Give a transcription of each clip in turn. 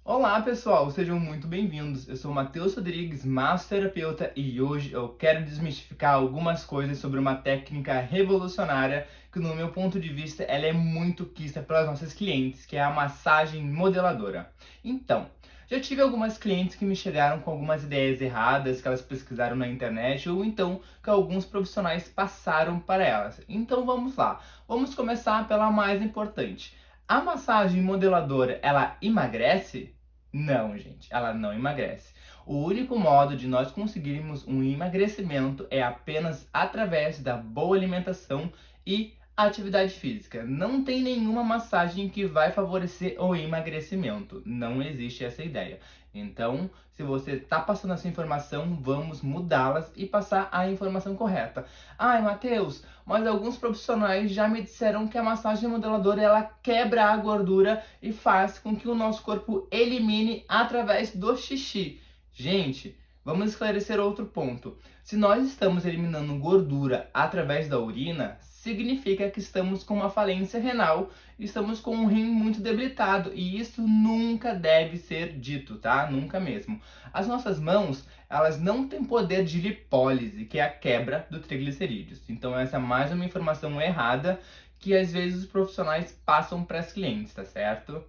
Olá pessoal, sejam muito bem-vindos. Eu sou o Matheus Rodrigues, massoterapeuta, e hoje eu quero desmistificar algumas coisas sobre uma técnica revolucionária que, no meu ponto de vista, ela é muito quista pelas nossas clientes, que é a massagem modeladora. Então, já tive algumas clientes que me chegaram com algumas ideias erradas que elas pesquisaram na internet ou então que alguns profissionais passaram para elas. Então vamos lá, vamos começar pela mais importante. A massagem modeladora, ela emagrece? Não, gente, ela não emagrece. O único modo de nós conseguirmos um emagrecimento é apenas através da boa alimentação e atividade física. Não tem nenhuma massagem que vai favorecer o emagrecimento. Não existe essa ideia. Então, se você está passando essa informação, vamos mudá-las e passar a informação correta. Ai, Matheus, mas alguns profissionais já me disseram que a massagem modeladora ela quebra a gordura e faz com que o nosso corpo elimine através do xixi. Gente, vamos esclarecer outro ponto. Se nós estamos eliminando gordura através da urina, significa que estamos com uma falência renal, estamos com um rim muito debilitado e isso nunca deve ser dito, tá? Nunca mesmo. As nossas mãos, elas não têm poder de lipólise, que é a quebra do triglicerídeos. Então essa é mais uma informação errada que às vezes os profissionais passam para as clientes, tá certo?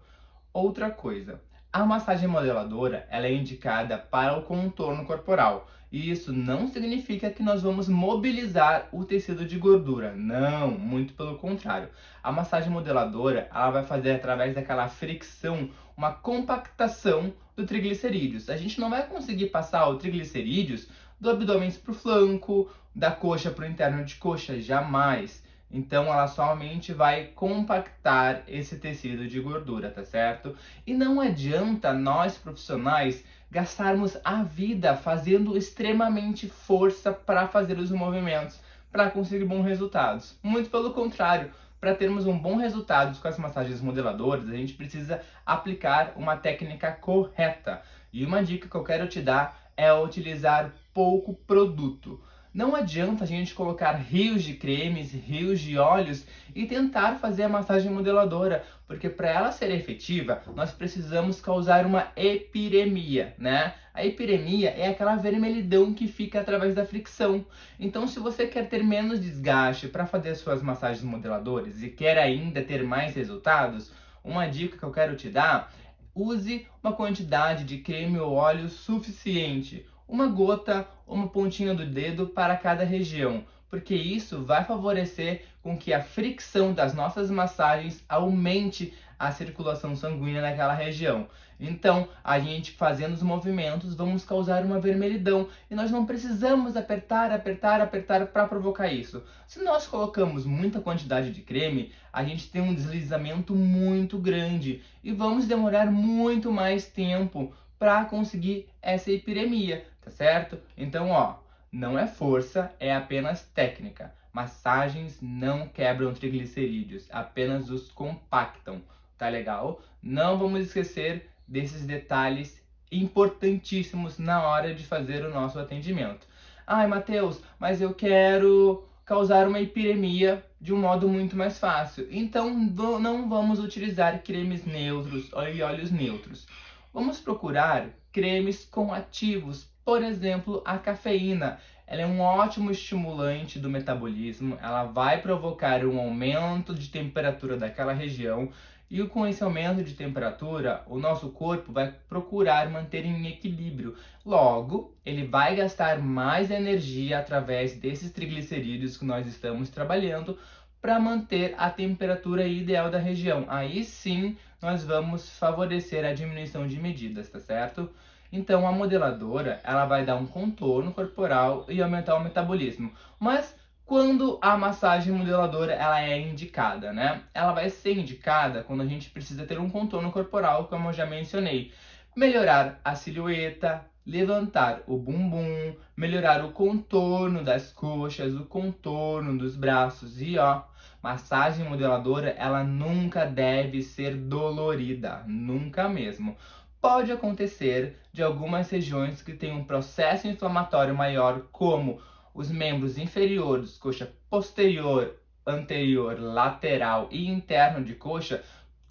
Outra coisa, a massagem modeladora ela é indicada para o contorno corporal. E isso não significa que nós vamos mobilizar o tecido de gordura. Não, muito pelo contrário. A massagem modeladora ela vai fazer através daquela fricção uma compactação do triglicerídeos. A gente não vai conseguir passar o triglicerídeos do abdômen para o flanco, da coxa para o interno de coxa, jamais. Então ela somente vai compactar esse tecido de gordura, tá certo? E não adianta nós profissionais gastarmos a vida fazendo extremamente força para fazer os movimentos, para conseguir bons resultados. Muito pelo contrário, para termos um bom resultado com as massagens modeladoras, a gente precisa aplicar uma técnica correta. E uma dica que eu quero te dar é utilizar pouco produto. Não adianta a gente colocar rios de cremes, rios de óleos e tentar fazer a massagem modeladora, porque para ela ser efetiva, nós precisamos causar uma epiremia, né? A epiremia é aquela vermelhidão que fica através da fricção. Então, se você quer ter menos desgaste para fazer suas massagens modeladoras e quer ainda ter mais resultados, uma dica que eu quero te dar: use uma quantidade de creme ou óleo suficiente. Uma gota ou uma pontinha do dedo para cada região, porque isso vai favorecer com que a fricção das nossas massagens aumente a circulação sanguínea naquela região. Então, a gente fazendo os movimentos, vamos causar uma vermelhidão e nós não precisamos apertar, apertar, apertar para provocar isso. Se nós colocamos muita quantidade de creme, a gente tem um deslizamento muito grande e vamos demorar muito mais tempo para conseguir essa epiremia, tá certo? Então, ó, não é força, é apenas técnica. Massagens não quebram triglicerídeos, apenas os compactam, tá legal? Não vamos esquecer desses detalhes importantíssimos na hora de fazer o nosso atendimento. Ai, Matheus, mas eu quero causar uma epiremia de um modo muito mais fácil. Então, não vamos utilizar cremes neutros e óleos neutros. Vamos procurar cremes com ativos, por exemplo, a cafeína. Ela é um ótimo estimulante do metabolismo, ela vai provocar um aumento de temperatura daquela região e com esse aumento de temperatura, o nosso corpo vai procurar manter em equilíbrio. Logo, ele vai gastar mais energia através desses triglicerídeos que nós estamos trabalhando para manter a temperatura ideal da região. Aí sim, nós vamos favorecer a diminuição de medidas, tá certo? Então a modeladora, ela vai dar um contorno corporal e aumentar o metabolismo. Mas quando a massagem modeladora ela é indicada, né? Ela vai ser indicada quando a gente precisa ter um contorno corporal, como eu já mencionei. Melhorar a silhueta, levantar o bumbum, melhorar o contorno das coxas, o contorno dos braços e ó, massagem modeladora, ela nunca deve ser dolorida, nunca mesmo. Pode acontecer de algumas regiões que têm um processo inflamatório maior, como os membros inferiores, coxa posterior, anterior, lateral e interno de coxa,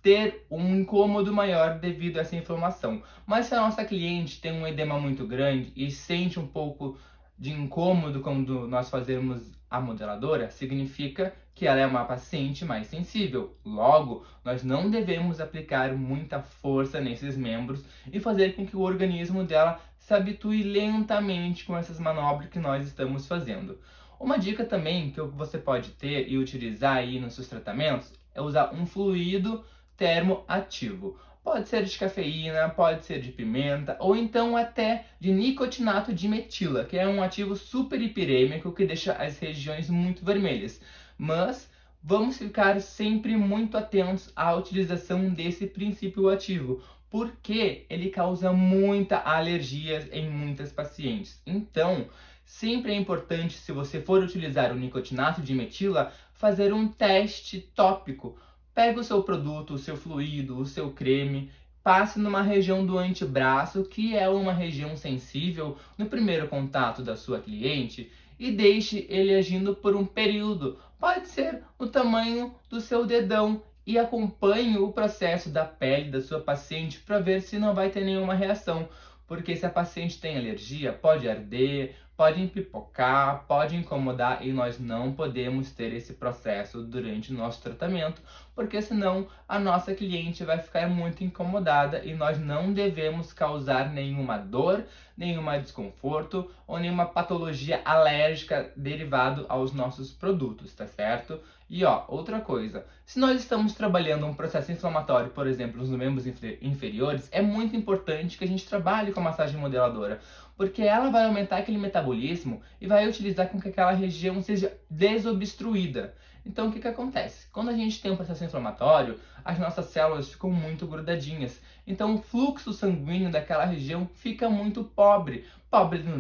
ter um incômodo maior devido a essa inflamação. Mas se a nossa cliente tem um edema muito grande e sente um pouco de incômodo quando nós fazemos a modeladora, significa que ela é uma paciente mais sensível. Logo, nós não devemos aplicar muita força nesses membros e fazer com que o organismo dela se habitue lentamente com essas manobras que nós estamos fazendo. Uma dica também que você pode ter e utilizar aí nos seus tratamentos é usar um fluido termoativo. Pode ser de cafeína, pode ser de pimenta, ou então até de nicotinato de metila, que é um ativo super hipirêmico que deixa as regiões muito vermelhas. Mas vamos ficar sempre muito atentos à utilização desse princípio ativo, porque ele causa muita alergia em muitas pacientes. Então, sempre é importante, se você for utilizar o nicotinato de metila, fazer um teste tópico. Pega o seu produto, o seu fluido, o seu creme, passe numa região do antebraço, que é uma região sensível no primeiro contato da sua cliente, e deixe ele agindo por um período. Pode ser o tamanho do seu dedão e acompanhe o processo da pele da sua paciente para ver se não vai ter nenhuma reação. Porque se a paciente tem alergia, pode arder, pode empipocar, pode incomodar e nós não podemos ter esse processo durante o nosso tratamento, porque senão a nossa cliente vai ficar muito incomodada e nós não devemos causar nenhuma dor, nenhum desconforto ou nenhuma patologia alérgica derivado aos nossos produtos, tá certo? E outra coisa, se nós estamos trabalhando um processo inflamatório, por exemplo, nos membros inferiores, é muito importante que a gente trabalhe com a massagem modeladora, porque ela vai aumentar aquele metabolismo e vai utilizar com que aquela região seja desobstruída. Então, o que acontece? Quando a gente tem um processo inflamatório, as nossas células ficam muito grudadinhas. Então, o fluxo sanguíneo daquela região fica muito pobre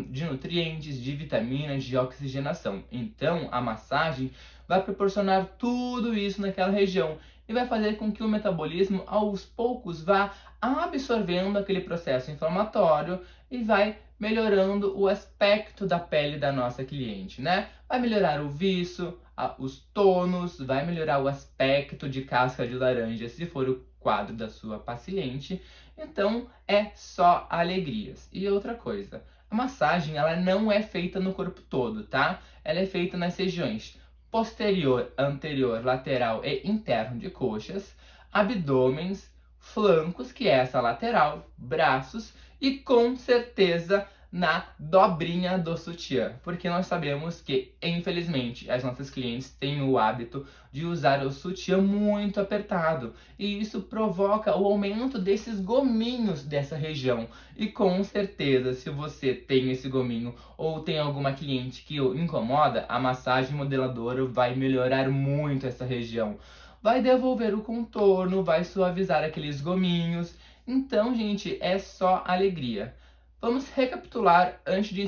de nutrientes, de vitaminas, de oxigenação. Então, a massagem vai proporcionar tudo isso naquela região e vai fazer com que o metabolismo, aos poucos, vá absorvendo aquele processo inflamatório e vai melhorando o aspecto da pele da nossa cliente, né? Vai melhorar o viço, os tônus, vai melhorar o aspecto de casca de laranja, se for o quadro da sua paciente. Então, é só alegrias. E outra coisa, a massagem ela não é feita no corpo todo, tá? Ela é feita nas regiões posterior, anterior, lateral e interno de coxas, abdômenes, flancos, que é essa lateral, braços e com certeza na dobrinha do sutiã, porque nós sabemos que, infelizmente, as nossas clientes têm o hábito de usar o sutiã muito apertado e isso provoca o aumento desses gominhos dessa região. E com certeza, se você tem esse gominho ou tem alguma cliente que o incomoda, a massagem modeladora vai melhorar muito essa região. Vai devolver o contorno, vai suavizar aqueles gominhos. Então, gente, é só alegria. Vamos recapitular antes de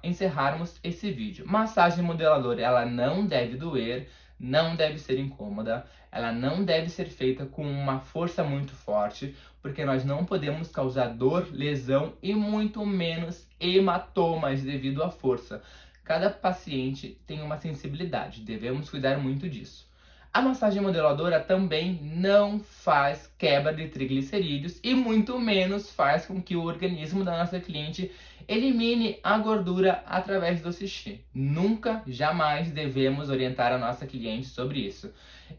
encerrarmos esse vídeo. Massagem modeladora, ela não deve doer, não deve ser incômoda, ela não deve ser feita com uma força muito forte, porque nós não podemos causar dor, lesão e muito menos hematomas devido à força. Cada paciente tem uma sensibilidade, devemos cuidar muito disso. A massagem modeladora também não faz quebra de triglicerídeos e muito menos faz com que o organismo da nossa cliente elimine a gordura através do xixi. Nunca, jamais devemos orientar a nossa cliente sobre isso.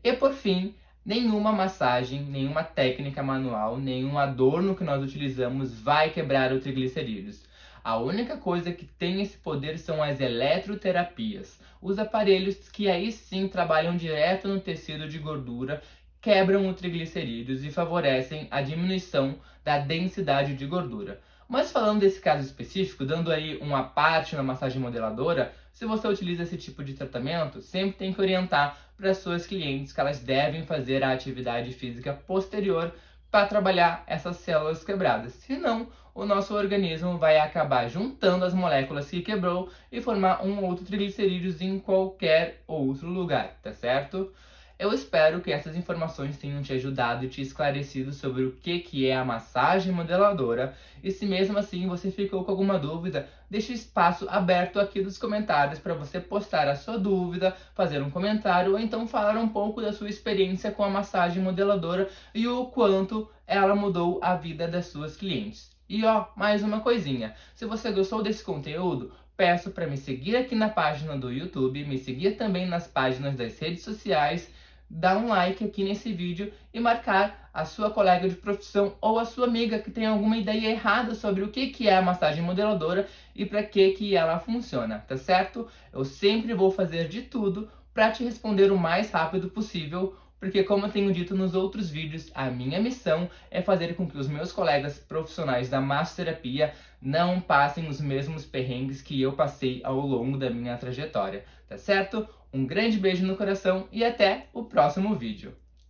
E por fim, nenhuma massagem, nenhuma técnica manual, nenhum adorno que nós utilizamos vai quebrar o triglicerídeos. A única coisa que tem esse poder são as eletroterapias. Os aparelhos que aí sim trabalham direto no tecido de gordura, quebram o triglicerídeos e favorecem a diminuição da densidade de gordura. Mas falando desse caso específico, dando aí uma parte na massagem modeladora, se você utiliza esse tipo de tratamento, sempre tem que orientar para as suas clientes que elas devem fazer a atividade física posterior para trabalhar essas células quebradas. Senão, o nosso organismo vai acabar juntando as moléculas que quebrou e formar um outro triglicerídeos em qualquer outro lugar, tá certo? Eu espero que essas informações tenham te ajudado e te esclarecido sobre o que é a massagem modeladora. E se mesmo assim você ficou com alguma dúvida, deixe espaço aberto aqui nos comentários para você postar a sua dúvida, fazer um comentário ou então falar um pouco da sua experiência com a massagem modeladora e o quanto ela mudou a vida das suas clientes. E ó, mais uma coisinha, se você gostou desse conteúdo, peço para me seguir aqui na página do YouTube, me seguir também nas páginas das redes sociais, dar um like aqui nesse vídeo e marcar a sua colega de profissão ou a sua amiga que tem alguma ideia errada sobre o que é a massagem modeladora e para que ela funciona, tá certo? Eu sempre vou fazer de tudo para te responder o mais rápido possível, porque como eu tenho dito nos outros vídeos, a minha missão é fazer com que os meus colegas profissionais da massoterapia não passem os mesmos perrengues que eu passei ao longo da minha trajetória, tá certo? Um grande beijo no coração e até o próximo vídeo.